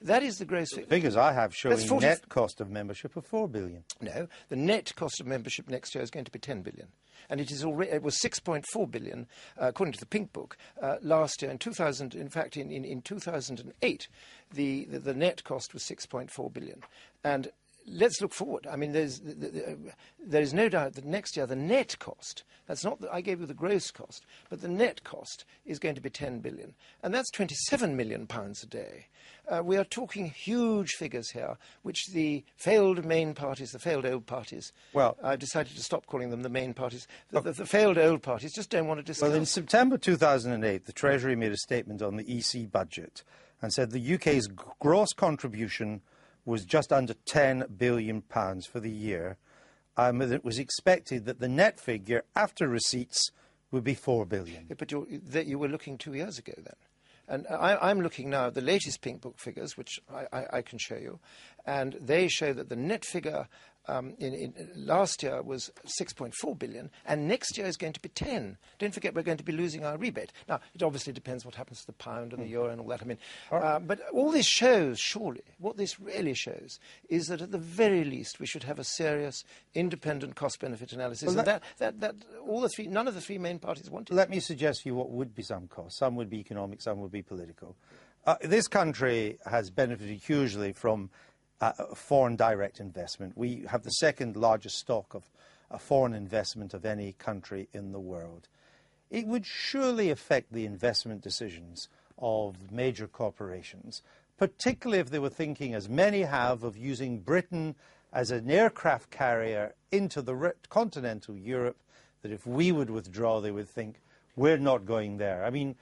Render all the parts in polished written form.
That is the gross figure. The figures I have showing net cost of membership of 4 billion. No, the net cost of membership next year is going to be 10 billion. And it was 6.4 billion, according to the Pink Book, last year. In 2008, the net cost was 6.4 billion. And let's look forward. I mean, there is no doubt that next year the net cost, that's not that I gave you the gross cost, but the net cost is going to be 10 billion. And that's 27 million pounds a day. We are talking huge figures here, which the failed main parties, the failed old parties, I've decided to stop calling them the main parties, the failed old parties just don't want to discuss. Well, in September 2008, the Treasury made a statement on the EC budget and said the UK's gross contribution was just under £10 billion for the year. It was expected that the net figure after receipts would be £4 billion. Yeah, but you were looking 2 years ago then. And I'm looking now at the latest Pink Book figures, which I can show you, and they show that the net figure in last year was 6.4 billion, and next year is going to be 10. Don't forget, we're going to be losing our rebate. Now, it obviously depends what happens to the pound and the euro and all that. I mean, but all this shows, surely, what this really shows is that at the very least we should have a serious, independent cost-benefit analysis. Well, and that all the three, none of the three main parties want it. Let me suggest to you what would be some costs. Some would be economic, some would be political. This country has benefited hugely from foreign direct investment. We have the second largest stock of foreign investment of any country in the world. It would surely affect the investment decisions of major corporations, particularly if they were thinking, as many have, of using Britain as an aircraft carrier into the continental Europe, that if we would withdraw, they would think, we're not going there. I mean,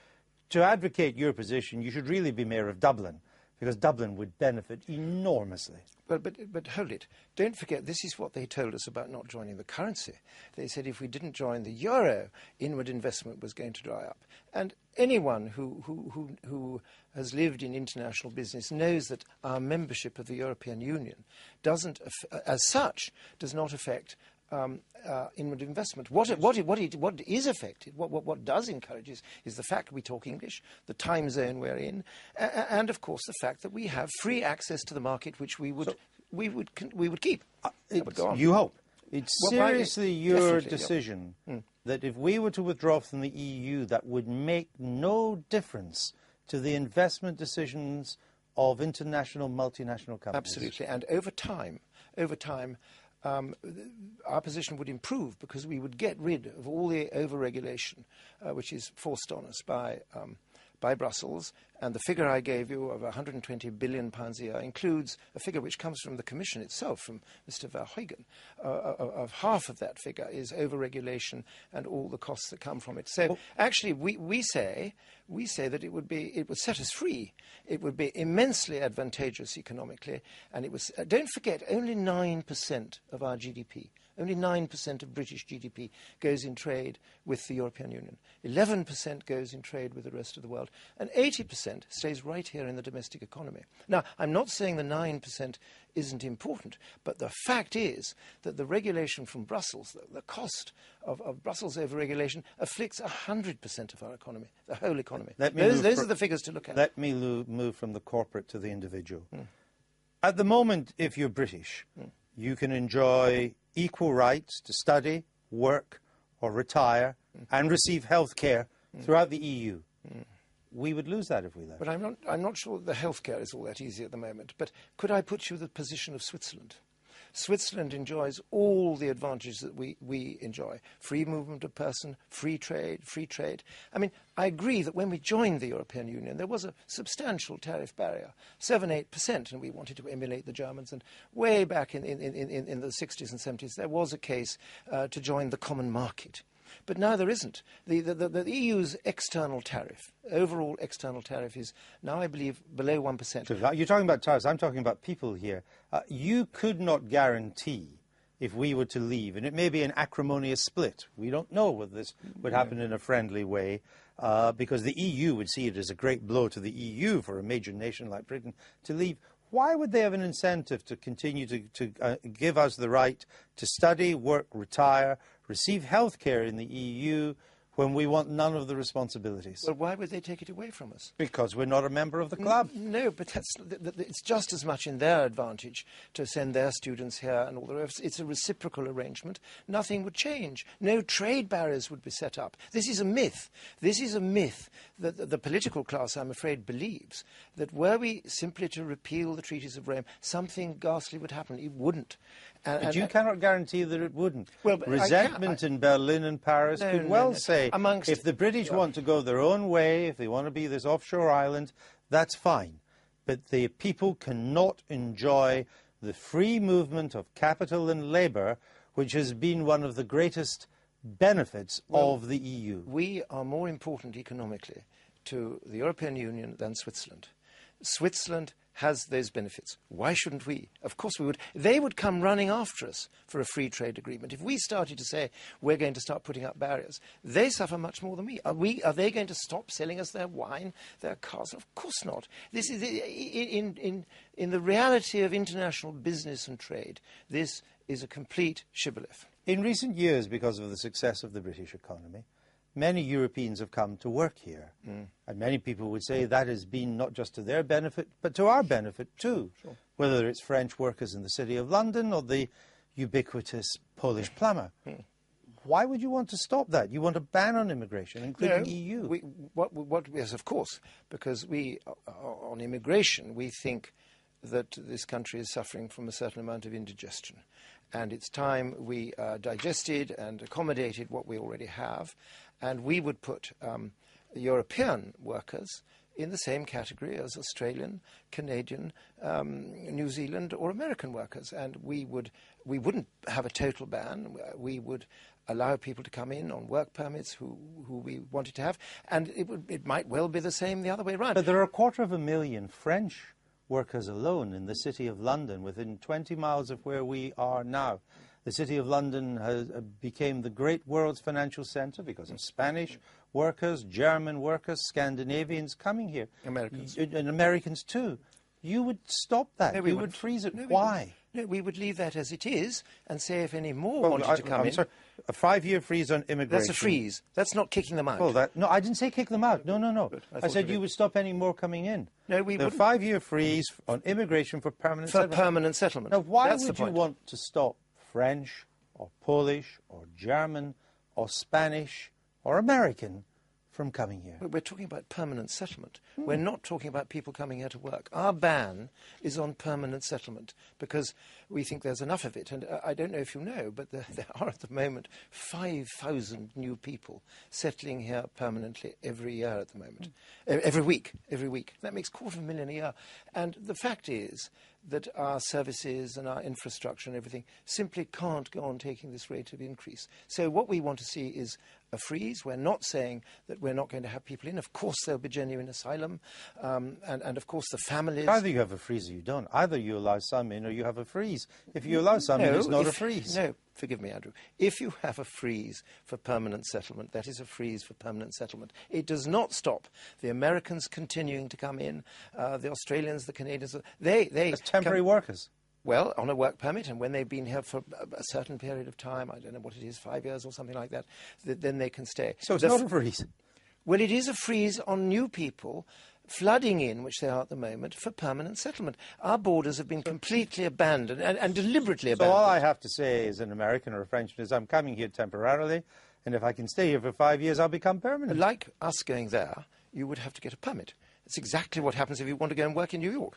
to advocate your position, you should really be mayor of Dublin, because Dublin would benefit enormously. But hold it. Don't forget, this is what they told us about not joining the currency. They said if we didn't join the euro, inward investment was going to dry up. And anyone who has lived in international business knows that our membership of the European Union doesn't, as such, does not affect inward investment. What is affected, what does encourage is the fact we talk English, the time zone we're in, and of course the fact that we have free access to the market, which we would keep. You hope. It's seriously your decision that if we were to withdraw from the EU, that would make no difference to the investment decisions of international multinational companies. Absolutely, and over time, our position would improve because we would get rid of all the over-regulation which is forced on us by Brussels. And the figure I gave you of £120 billion a year includes a figure which comes from the Commission itself, from Mr. Verheugen. Of half of that figure is over-regulation and all the costs that come from it. So actually we say that it would set us free. It would be immensely advantageous economically, and it was, don't forget, only 9% of our GDP. Only 9% of British GDP goes in trade with the European Union. 11% goes in trade with the rest of the world. And 80% stays right here in the domestic economy. Now, I'm not saying the 9% isn't important, but the fact is that the regulation from Brussels, the cost of Brussels over-regulation, afflicts 100% of our economy, the whole economy. Those are the figures to look at. Let me move from the corporate to the individual. At the moment, if you're British, you can enjoy equal rights to study, work or retire and receive health care throughout the EU. We would lose that if we left. But I'm not sure that the health care is all that easy at the moment. But could I put you in the position of Switzerland? Switzerland enjoys all the advantages that we enjoy. Free movement of person, free trade. I mean, I agree that when we joined the European Union, there was a substantial tariff barrier, 7–8%, and we wanted to emulate the Germans. And way back in the 60s and 70s, there was a case to join the common market. But now there isn't. The EU's external tariff, overall external tariff, is now, I believe, below 1%. You're talking about tariffs. I'm talking about people here. You could not guarantee, if we were to leave, and it may be an acrimonious split. We don't know whether this would happen in a friendly way, because the EU would see it as a great blow to the EU for a major nation like Britain to leave. Why would they have an incentive to continue to give us the right to study, work, retire, receive health care in the EU, when we want none of the responsibilities? Well, why would they take it away from us? Because we're not a member of the club. No, but it's just as much in their advantage to send their students here and all the rest. It's a reciprocal arrangement. Nothing would change. No trade barriers would be set up. This is a myth. This is a myth that the political class, I'm afraid, believes, that were we simply to repeal the treaties of Rome, something ghastly would happen. It wouldn't. But you cannot guarantee that it wouldn't. Well, resentment in Berlin and Paris could well say, if the British want to go their own way, if they want to be this offshore island, that's fine. But the people cannot enjoy the free movement of capital and labour, which has been one of the greatest benefits of the EU. We are more important economically to the European Union than Switzerland. Switzerland has those benefits. Why shouldn't we? Of course we would. They would come running after us for a free trade agreement. If we started to say we're going to start putting up barriers, they suffer much more than we. Are they going to stop selling us their wine, their cars? Of course not. This is in the reality of international business and trade. This is a complete shibboleth. In recent years, because of the success of the British economy, many Europeans have come to work here. And many people would say that has been not just to their benefit, but to our benefit too. Sure. Whether it's French workers in the City of London or the ubiquitous Polish plumber. Why would you want to stop that? You want a ban on immigration, including No, EU. Yes, of course, because on immigration, we think that this country is suffering from a certain amount of indigestion. And it's time we digested and accommodated what we already have. And we would put European workers in the same category as Australian, Canadian, New Zealand or American workers. And we wouldn't have a total ban. We would allow people to come in on work permits who we wanted to have. And it might well be the same the other way around. But there are 250,000 French workers alone in the City of London, within 20 miles of where we are now. The City of London became the great world's financial centre because of Spanish workers, German workers, Scandinavians coming here. Americans. And Americans too. You would stop that. No, you would freeze it. Why? No, we would leave that as it is and say if any more wanted to come in. Sorry, a 5-year freeze on immigration. That's a freeze. That's not kicking them out. Well, no, I didn't say kick them out. No. I said you would stop any more coming in. No, we wouldn't. The 5-year freeze on immigration for permanent settlement. For permanent settlement. Now, why That's would you want to stop French or Polish or German or Spanish or American from coming here? We're talking about permanent settlement. We're not talking about people coming here to work. Our ban is on permanent settlement because we think there's enough of it. And I don't know if you know, but there are at the moment 5,000 new people settling here permanently every year at the moment. Every week. That makes 250,000 a year. And the fact is that our services and our infrastructure and everything simply can't go on taking this rate of increase. So what we want to see is a freeze. We're not saying that we're not going to have people in. Of course there'll be genuine asylum, and of course the families... Either you have a freeze or you don't. Either you allow some in or you have a freeze. If you allow some in, it's not a freeze. No, forgive me, Andrew. If you have a freeze for permanent settlement, that is a freeze for permanent settlement. It does not stop the Americans continuing to come in, the Australians, the Canadians. They as temporary workers. Well, on a work permit, and when they've been here for a certain period of time, I don't know what it is, 5 years or something like that, then they can stay. So it's not a freeze? Well, it is a freeze on new people flooding in, which they are at the moment, for permanent settlement. Our borders have been completely abandoned and deliberately abandoned. So all I have to say as an American or a Frenchman is I'm coming here temporarily, and if I can stay here for 5 years, I'll become permanent. Like us going there, you would have to get a permit. It's exactly what happens if you want to go and work in New York.